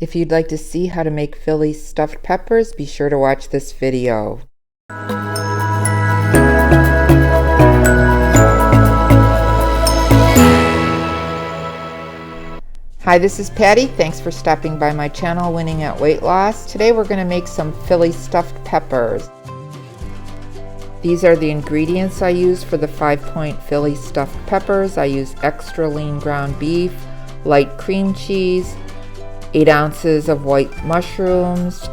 If you'd like to see how to make Philly stuffed peppers, be sure to watch this video. Hi, this is Patty. Thanks for stopping by my channel, Winning at Weight Loss. Today we're going to make some Philly stuffed peppers. These are the ingredients I use for the 5-point Philly stuffed peppers. I use extra lean ground beef, light cream cheese, 8 ounces of white mushrooms,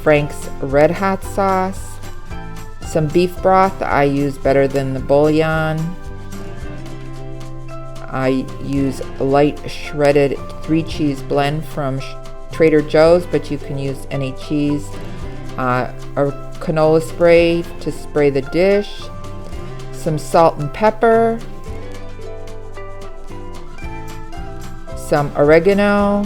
Frank's Red Hot sauce, some beef broth. I use better than the bouillon. I use a light shredded 3-cheese blend from Trader Joe's, but you can use any cheese. A canola spray to spray the dish, some salt and pepper, some oregano,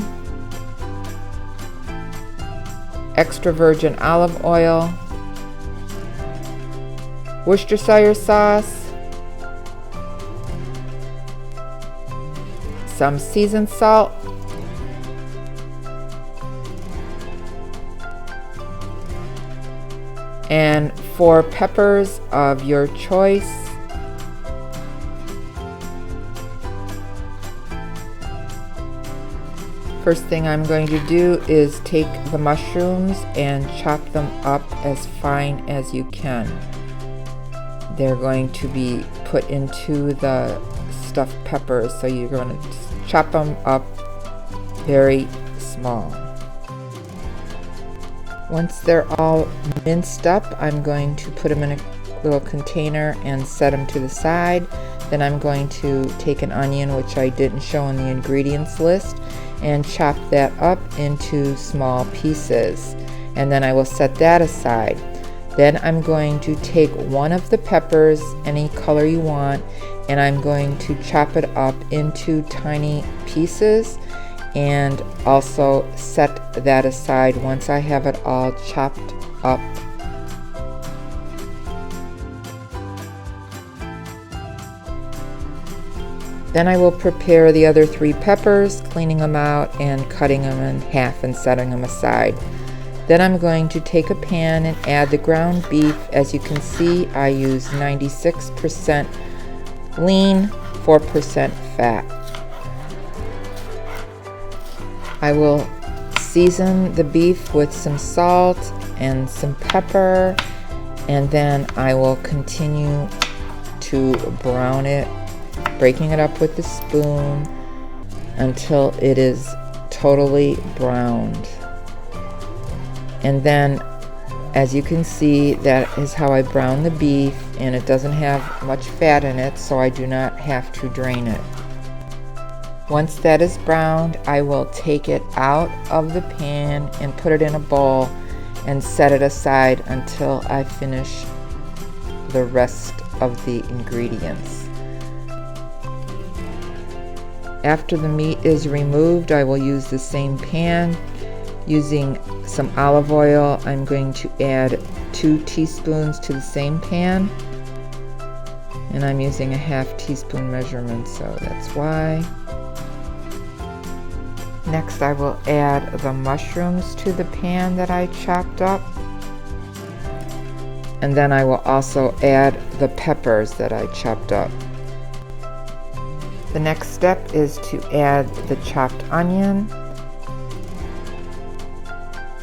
extra virgin olive oil, Worcestershire sauce, some seasoned salt, and 4 peppers of your choice. First thing I'm going to do is take the mushrooms and chop them up as fine as you can. They're going to be put into the stuffed peppers, so you're going to chop them up very small. Once they're all minced up, I'm going to put them in a little container and set them to the side. Then I'm going to take an onion, which I didn't show in the ingredients list, and chop that up into small pieces. And then I will set that aside. Then I'm going to take one of the peppers, any color you want, and I'm going to chop it up into tiny pieces and also set that aside once I have it all chopped up. Then I will prepare the other 3 peppers, cleaning them out and cutting them in half and setting them aside. Then I'm going to take a pan and add the ground beef. As you can see, I use 96% lean, 4% fat. I will season the beef with some salt and some pepper, and then I will continue to brown it, breaking it up with the spoon until it is totally browned. And then, as you can see, that is how I brown the beef, and it doesn't have much fat in it, so I do not have to drain it. Once that is browned, I will take it out of the pan and put it in a bowl and set it aside until I finish the rest of the ingredients. After the meat is removed, I will use the same pan. Using some olive oil, I'm going to add 2 teaspoons to the same pan. And I'm using a 1/2 teaspoon measurement, so that's why. Next, I will add the mushrooms to the pan that I chopped up. And then I will also add the peppers that I chopped up. The next step is to add the chopped onion.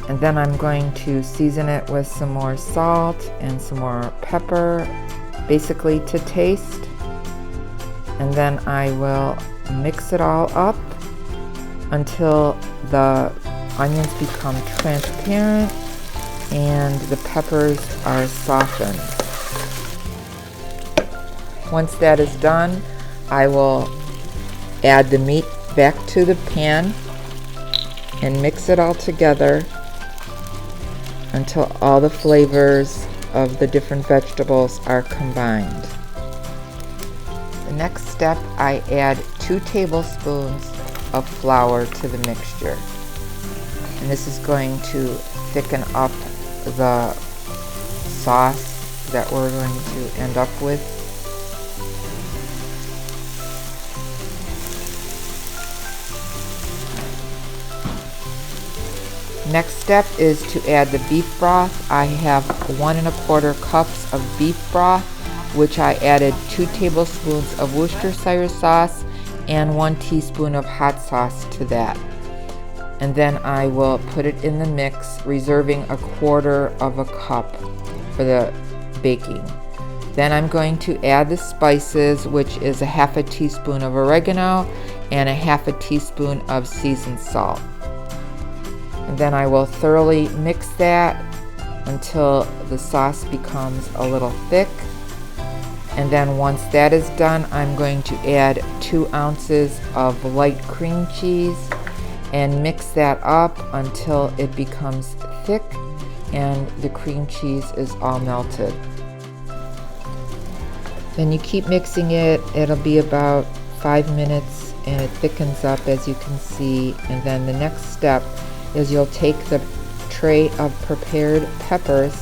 And then I'm going to season it with some more salt and some more pepper, basically to taste. And then I will mix it all up until the onions become transparent and the peppers are softened. Once that is done, I will add the meat back to the pan and mix it all together until all the flavors of the different vegetables are combined. The next step, I add 2 tablespoons of flour to the mixture. And this is going to thicken up the sauce that we're going to end up with. Next step is to add the beef broth. I have 1 1/4 cups of beef broth, which I added 2 tablespoons of Worcestershire sauce and 1 teaspoon of hot sauce to that. And then I will put it in the mix, reserving 1/4 of a cup for the baking. Then I'm going to add the spices, which is 1/2 teaspoon of oregano and 1/2 teaspoon of seasoned salt. And then I will thoroughly mix that until the sauce becomes a little thick. And then once that is done, I'm going to add 2 ounces of light cream cheese and mix that up until it becomes thick and the cream cheese is all melted. Then you keep mixing it. It'll be about 5 minutes and it thickens up, as you can see. And then the next step is you'll take the tray of prepared peppers,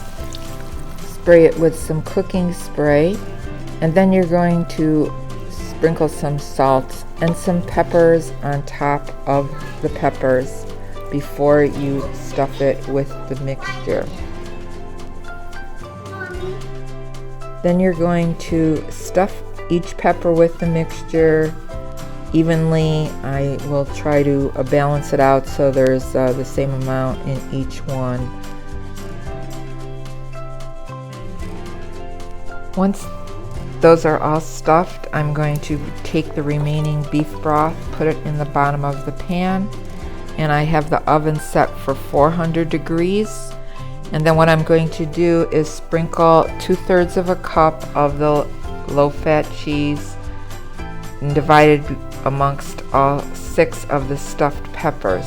spray it with some cooking spray, and then you're going to sprinkle some salt and some peppers on top of the peppers before you stuff it with the mixture. Then you're going to stuff each pepper with the mixture evenly. I will try to balance it out so there's the same amount in each one. Once those are all stuffed, I'm going to take the remaining beef broth, put it in the bottom of the pan, and I have the oven set for 400 degrees. And then what I'm going to do is sprinkle 2/3 of a cup of the low-fat cheese and divide it amongst all 6 of the stuffed peppers.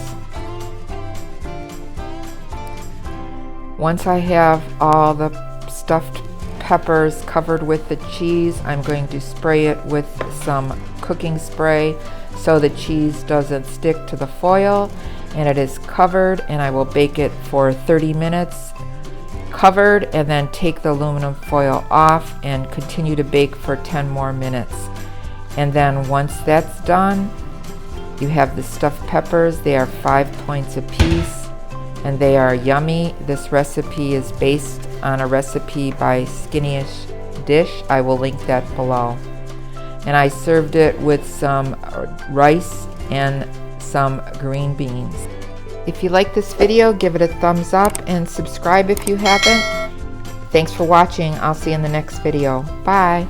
Once I have all the stuffed peppers covered with the cheese, I'm going to spray it with some cooking spray so the cheese doesn't stick to the foil, and it is covered, and I will bake it for 30 minutes covered, and then take the aluminum foil off and continue to bake for 10 more minutes. And then once that's done, you have the stuffed peppers. They are 5 points a piece and they are yummy. This recipe is based on a recipe by Skinny-ish Dish. I will link that below. And I served it with some rice and some green beans. If you like this video, give it a thumbs up and subscribe if you haven't. Thanks for watching. I'll see you in the next video. Bye.